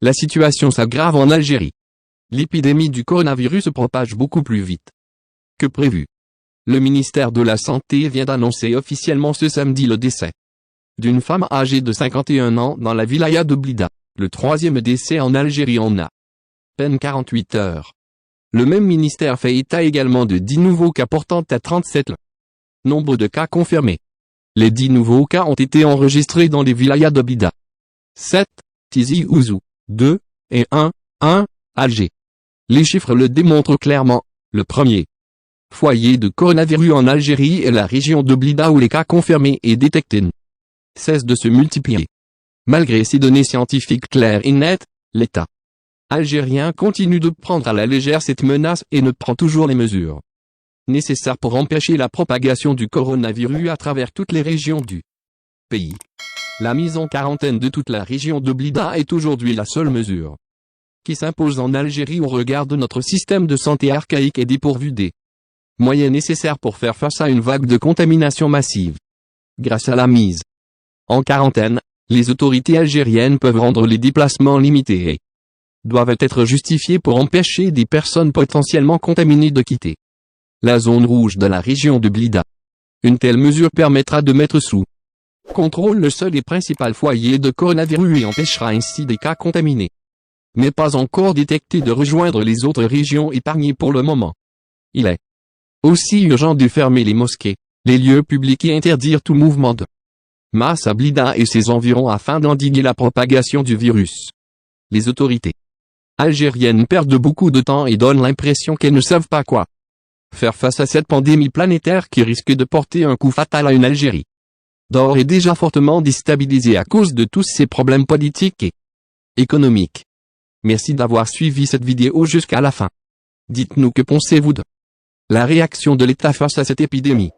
La situation s'aggrave en Algérie. L'épidémie du coronavirus se propage beaucoup plus vite que prévu. Le ministère de la Santé vient d'annoncer officiellement ce samedi le décès d'une femme âgée de 51 ans dans la wilaya de Blida, le troisième décès en Algérie en à peine 48 heures. Le même ministère fait état également de 10 nouveaux cas portant à 37 le nombre de cas confirmés. Les 10 nouveaux cas ont été enregistrés dans les wilayas de Blida, 7, Tizi Ouzou, 2, et 1, Alger. Les chiffres le démontrent clairement. Le premier foyer de coronavirus en Algérie est la région de Blida où les cas confirmés et détectés ne cessent de se multiplier. Malgré ces données scientifiques claires et nettes, l'État algérien continue de prendre à la légère cette menace et ne prend toujours les mesures nécessaires pour empêcher la propagation du coronavirus à travers toutes les régions du pays. La mise en quarantaine de toute la région de Blida est aujourd'hui la seule mesure qui s'impose en Algérie au regard de notre système de santé archaïque et dépourvu des moyens nécessaires pour faire face à une vague de contamination massive. Grâce à la mise en quarantaine, les autorités algériennes peuvent rendre les déplacements limités et doivent être justifiés pour empêcher des personnes potentiellement contaminées de quitter la zone rouge de la région de Blida. Une telle mesure permettra de mettre sous contrôle le seul et principal foyer de coronavirus et empêchera ainsi des cas contaminés, mais pas encore détectés, de rejoindre les autres régions épargnées pour le moment. Il est aussi urgent de fermer les mosquées, les lieux publics et interdire tout mouvement de masse à Blida et ses environs afin d'endiguer la propagation du virus. Les autorités algériennes perdent beaucoup de temps et donnent l'impression qu'elles ne savent pas quoi faire face à cette pandémie planétaire qui risque de porter un coup fatal à une Algérie d'or et déjà fortement déstabilisée à cause de tous ces problèmes politiques et économiques. Merci d'avoir suivi cette vidéo jusqu'à la fin. Dites-nous que pensez-vous de la réaction de l'État face à cette épidémie.